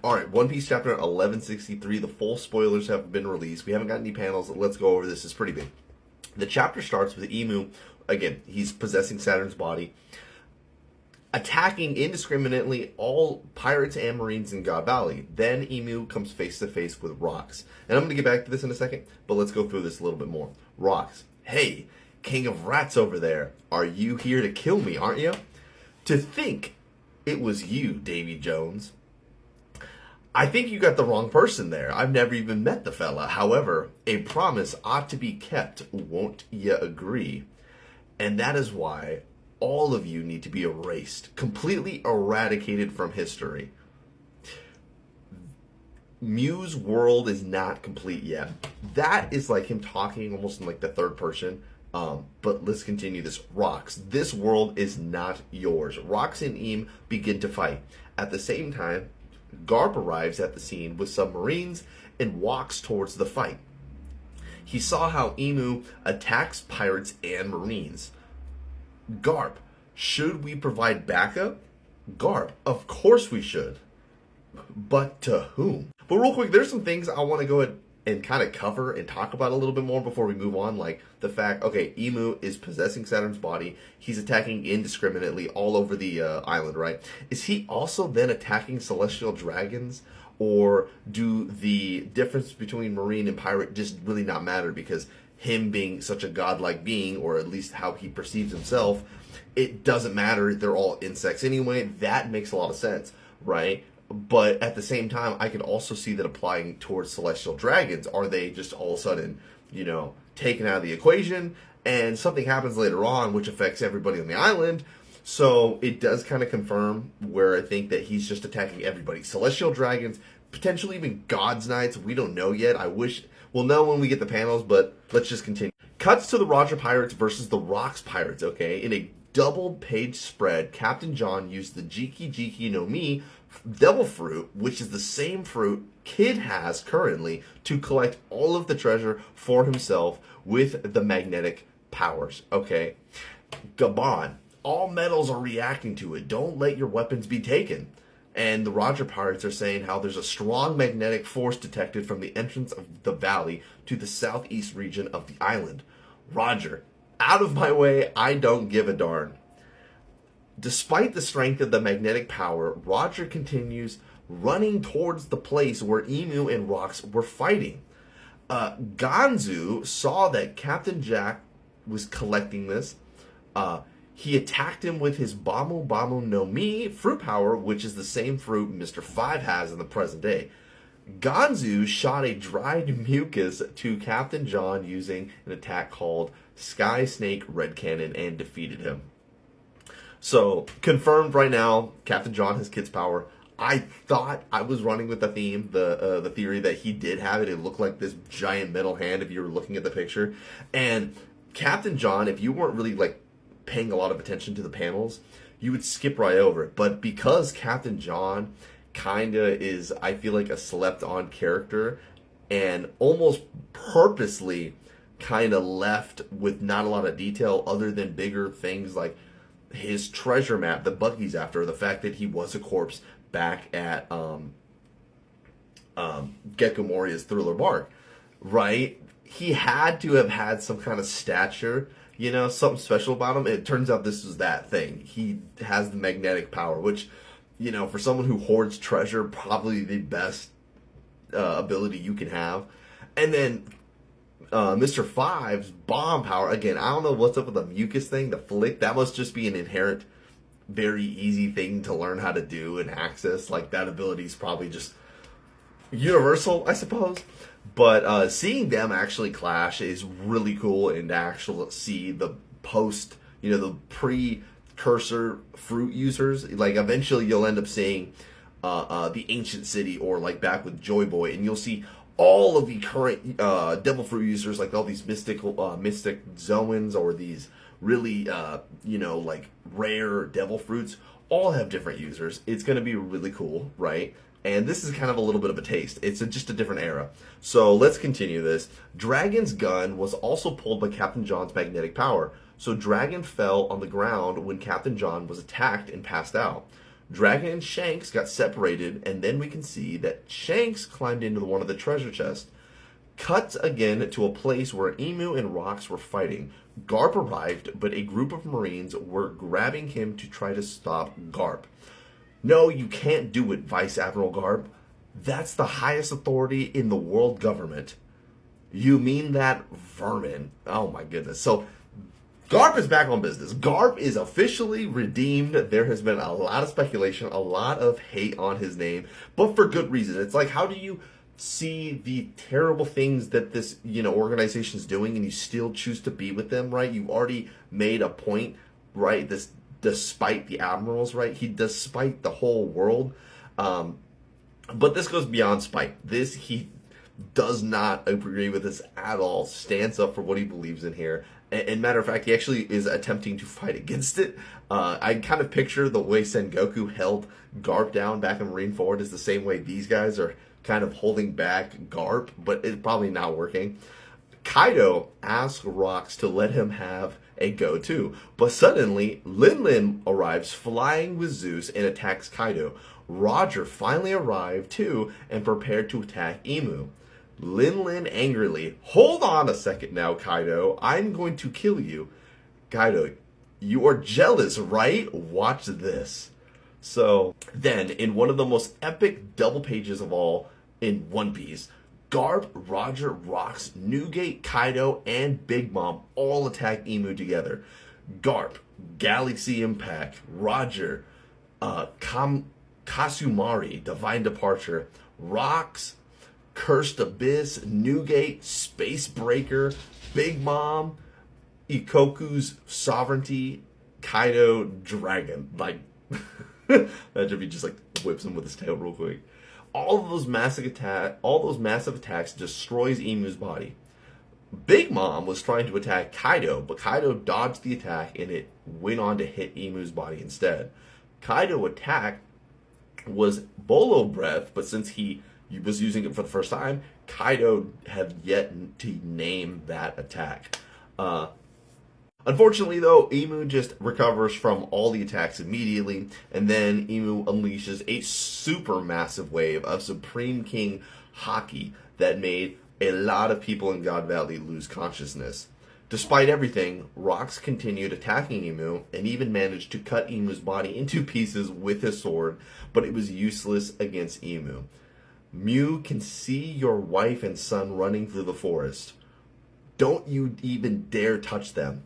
All right, One Piece chapter 1163. The full spoilers have been released. We haven't got any panels. Let's go over this. It's pretty big. The chapter starts with Emu. Again, he's possessing Saturn's body, attacking indiscriminately all pirates and marines in God Valley. Then Emu comes face to face with Rocks. And I'm going to get back to this in a second, but let's go through this a little bit more. Rocks, hey, King of Rats over there, are you here to kill me, aren't you? To think it was you, Davy Jones. I think you got the wrong person there. I've never even met the fella. However, a promise ought to be kept, won't you agree? And that is why all of you need to be erased, completely eradicated from history. Mew's world is not complete yet. That is like him talking almost in like the third person. But let's continue this. Rocks, this world is not yours. Rocks and Eam begin to fight. At the same time, Garp arrives at the scene with some Marines and walks towards the fight. He saw how Emu attacks pirates and Marines. Garp, should we provide backup? Garp, of course we should. But to whom? But real quick, there's some things I want to go ahead and kind of cover and talk about a little bit more before we move on. Like the fact, okay, Emu is possessing Saturn's body. He's attacking indiscriminately all over the island, right? Is he also then attacking celestial dragons? Or do the difference between marine and pirate just really not matter because him being such a godlike being, or at least how he perceives himself, it doesn't matter. They're all insects anyway. That makes a lot of sense, right? But at the same time, I could also see that applying towards celestial dragons. Are they just all of a sudden, taken out of the equation, and something happens later on which affects everybody on the island? So it does kind of confirm where I think that he's just attacking everybody. Celestial dragons, potentially even God's Knights. We don't know yet. I wish we'll know when we get the panels, but let's just continue. Cuts to the Roger Pirates versus the Rocks Pirates, okay? In a double page spread, Captain John used the Jiki Jiki no Mi Devil Fruit, which is the same fruit Kid has currently, to collect all of the treasure for himself with the magnetic powers, okay? Gabon, all metals are reacting to it. Don't let your weapons be taken. And the Roger Pirates are saying how there's a strong magnetic force detected from the entrance of the valley to the southeast region of the island. Roger, out of my way, I don't give a darn. Despite the strength of the magnetic power, Roger continues running towards the place where Emu and Rocks were fighting. Ganzu saw that Captain Jack was collecting this. He attacked him with his Bamu Bamu no Mi fruit power, which is the same fruit Mr. Five has in the present day. Ganzu shot a dried mucus to Captain John using an attack called Sky Snake Red Cannon and defeated him. So, confirmed right now, Captain John has Kid's power. I thought I was running with the theme, the theory that he did have it. It looked like this giant metal hand if you were looking at the picture. And Captain John, if you weren't really paying a lot of attention to the panels, you would skip right over it. But because Captain John kinda is, I feel like, a slept on character and almost purposely kinda left with not a lot of detail other than bigger things like his treasure map that Bucky's after, the fact that he was a corpse back at Gecko Moria's Thriller Bark, right? He had to have had some kind of stature, something special about him. It turns out this was that thing. He has the magnetic power, which, for someone who hoards treasure, probably the best ability you can have. And then Mr. Five's bomb power, again, I don't know what's up with the mucus thing, the flick. That must just be an inherent, very easy thing to learn how to do and access. Like, that ability is probably just universal, I suppose. But seeing them actually clash is really cool, and to actually see the post, the precursor fruit users. Like, eventually you'll end up seeing the ancient city, or back with Joy Boy, and you'll see all of the current devil fruit users, like all these mystic zoans, or these really rare devil fruits, all have different users. It's going to be really cool, right? And this is kind of a little bit of a taste. It's just a different era. So let's continue this. Dragon's gun was also pulled by Captain John's magnetic power. So Dragon fell on the ground when Captain John was attacked and passed out. Dragon and Shanks got separated, and then we can see that Shanks climbed into one of the treasure chests. Cut again to a place where Emu and Rox were fighting. Garp arrived, but a group of Marines were grabbing him to try to stop Garp. No, you can't do it, Vice Admiral Garp. That's the highest authority in the world government. You mean that, vermin? Oh my goodness. So, Garp is back on business. Garp is officially redeemed. There has been a lot of speculation, a lot of hate on his name, but for good reason. It's like, how do you see the terrible things that this, organization is doing and you still choose to be with them, right? You've already made a point, right? This, despite the admirals, right? Despite the whole world. But this goes beyond spite. He does not agree with this at all, stands up for what he believes in here. And matter of fact, he actually is attempting to fight against it. I kind of picture the way Sengoku held Garp down back in Marineford is the same way these guys are kind of holding back Garp, but it's probably not working. Kaido asks Rox to let him have a go too, but suddenly Lin Lin arrives flying with Zeus and attacks Kaido. Roger finally arrived too and prepared to attack Emu. Lin Lin angrily, "Hold on a second now, Kaido. I'm going to kill you." Kaido, "You are jealous, right? Watch this." So then, in one of the most epic double pages of all in One Piece, Garp, Roger, Rox, Newgate, Kaido, and Big Mom all attack Emu together. Garp, Galaxy Impact, Roger, Kasumari, Divine Departure, Rox, Cursed Abyss, Newgate, Space Breaker, Big Mom, Ikoku's Sovereignty, Kaido, Dragon. Like, imagine if he just whips him with his tail real quick. All those massive attacks destroys Emu's body. Big Mom was trying to attack Kaido, but Kaido dodged the attack and it went on to hit Emu's body instead. Kaido attack was Bolo Breath, but since he was using it for the first time, Kaido had yet to name that attack. Unfortunately, though, Emu just recovers from all the attacks immediately, and then Emu unleashes a super massive wave of Supreme King Haki that made a lot of people in God Valley lose consciousness. Despite everything, Rox continued attacking Emu and even managed to cut Emu's body into pieces with his sword, but it was useless against Emu. "Mew can see your wife and son running through the forest. Don't you even dare touch them."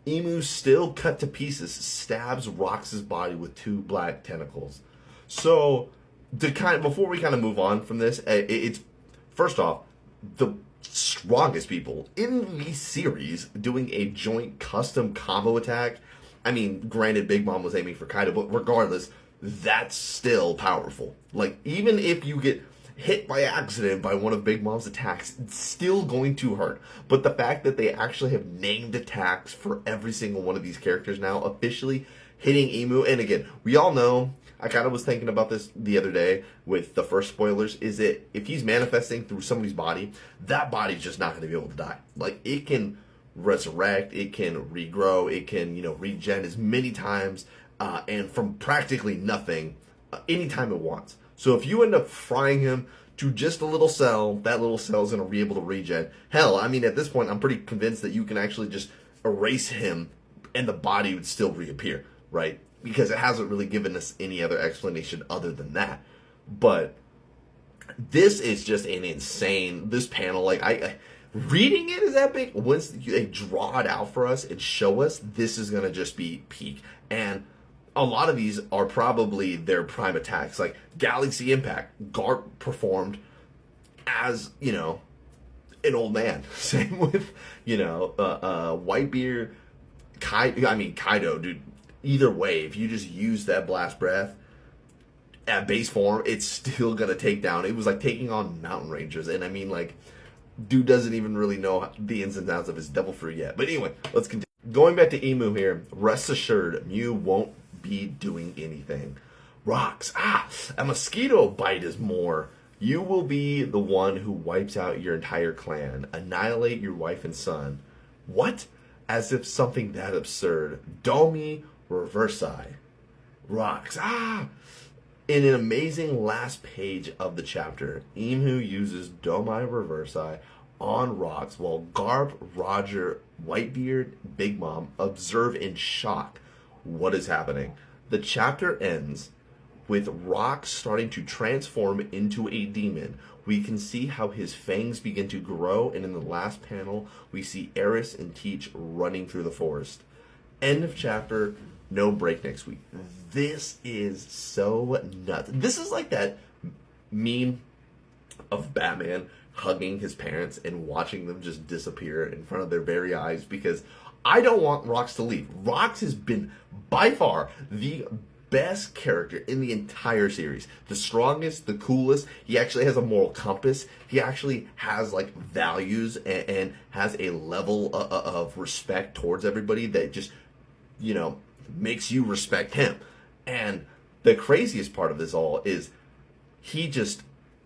Emu, still cut to pieces, stabs Rox's body with two black tentacles. So, before we kind of move on from this, it's first off the strongest people in the series doing a joint custom combo attack. I mean, granted, Big Mom was aiming for Kaido, but regardless, that's still powerful. Like, even if you get hit by accident by one of Big Mom's attacks, it's still going to hurt. But the fact that they actually have named attacks for every single one of these characters now, officially hitting Emu, and again, we all know, I kind of was thinking about this the other day with the first spoilers, is that if he's manifesting through somebody's body, that body's just not going to be able to die. Like, it can resurrect, it can regrow, it can, regen as many times, and from practically nothing, anytime it wants. So if you end up frying him to just a little cell, that little cell is going to be able to regen. Hell, I mean, at this point, I'm pretty convinced that you can actually just erase him and the body would still reappear, right? Because it hasn't really given us any other explanation other than that. But this is just an insane, this panel, reading it is epic. Once they draw it out for us and show us, this is going to just be peak. And a lot of these are probably their prime attacks, like Galaxy Impact. Garp performed as, an old man. Same with, Whitebeard, Kaido, dude. Either way, if you just use that blast breath at base form, it's still gonna take down. It was like taking on mountain rangers, and dude doesn't even really know the ins and outs of his devil fruit yet. But anyway, let's continue. Going back to Emu here, rest assured, Mew won't be doing anything. Rox, a mosquito bite is more. You will be the one who wipes out your entire clan, annihilate your wife and son. What? As if something that absurd. Domi Reversi. Rocks, ah! In an amazing last page of the chapter, Emu uses Domai Reversi on Rocks while Garp, Roger, Whitebeard, Big Mom observe in shock what is happening. The chapter ends with Rocks starting to transform into a demon. We can see how his fangs begin to grow, and in the last panel, we see Eris and Teach running through the forest. End of chapter. No break next week. This is so nuts. This is like that meme of Batman hugging his parents and watching them just disappear in front of their very eyes, because I don't want Rocks to leave. Rocks has been by far the best character in the entire series. The strongest, the coolest. He actually has a moral compass. He actually has like values and has a level of respect towards everybody that just, you know, makes you respect him. And the craziest part of this all is he just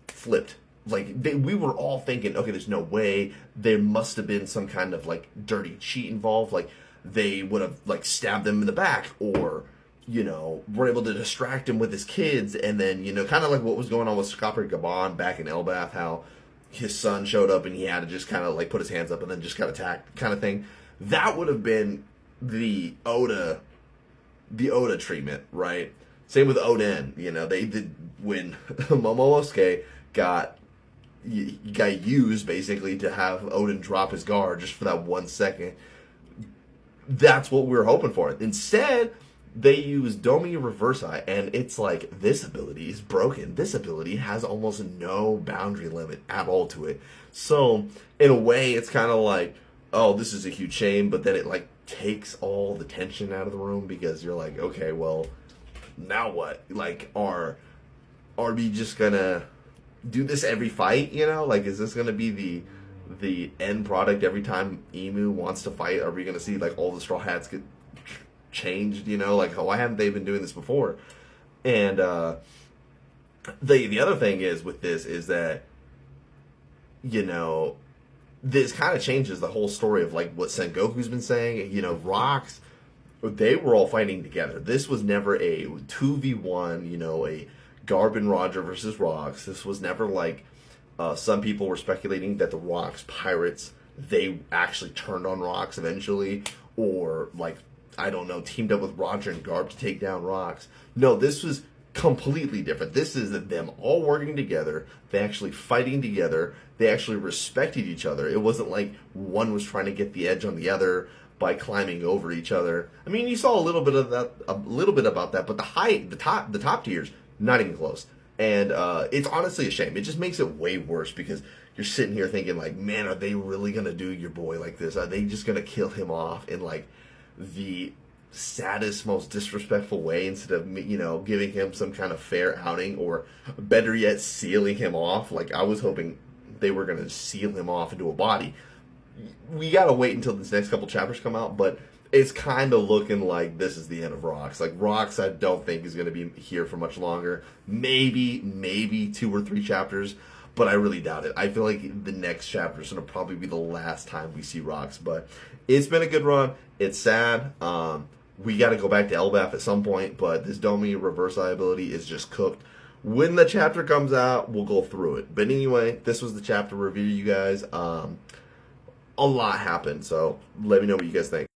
flipped. Like, we were all thinking, okay, there's no way. There must have been some kind of like dirty cheat involved. Like, they would have like stabbed them in the back, or, you know, were able to distract him with his kids. And then, you know, kind of like what was going on with Scopper Gabon back in Elbath, how his son showed up and he had to just kind of like put his hands up and then just got attacked kind of thing. That would have been the Oda treatment, right? Same with Oden. You know, they did when Momonosuke got used basically to have Oden drop his guard just for that 1 second. That's what we were hoping for. Instead, they use Domi Reversi, and it's like, this ability is broken. This ability has almost no boundary limit at all to it. So, in a way, it's kind of like, oh, this is a huge shame, but then it like takes all the tension out of the room, because you're like, okay, well, now what? Like, are we just gonna do this every fight, you know? Like, is this gonna be the end product every time Emu wants to fight? Are we gonna see like all the Straw Hats get changed, you know? Like, why haven't they been doing this before? And the other thing is with this is that, you know, this kind of changes the whole story of like what Sengoku's been saying. You know, Rocks, they were all fighting together. This was never a 2v1, you know, a Garp and Roger versus Rocks. This was never like some people were speculating that the Rocks pirates, they actually turned on Rocks eventually, or like, I don't know, teamed up with Roger and Garp to take down Rocks. No, this was completely different. This is them all working together. They actually fighting together. They actually respected each other. It wasn't like one was trying to get the edge on the other by climbing over each other. I mean, you saw a little bit of that, a little bit about that, but the top tiers, not even close. And it's honestly a shame. It just makes it way worse, because you're sitting here thinking like, man, are they really gonna do your boy like this? Are they just gonna kill him off in like the saddest, most disrespectful way, instead of, you know, giving him some kind of fair outing, or better yet, sealing him off? Like, I was hoping they were going to seal him off into a body. We got to wait until this next couple chapters come out, but it's kind of looking like this is the end of Rocks. Like, Rocks, I don't think is going to be here for much longer. Maybe 2 or 3 chapters, but I really doubt it. I feel like the next chapter is going to probably be the last time we see Rocks, but it's been a good run. It's sad. We got to go back to Elbaf at some point, but this Domi Reversi ability is just cooked. When the chapter comes out, we'll go through it. But anyway, this was the chapter review, you guys. A lot happened, so let me know what you guys think.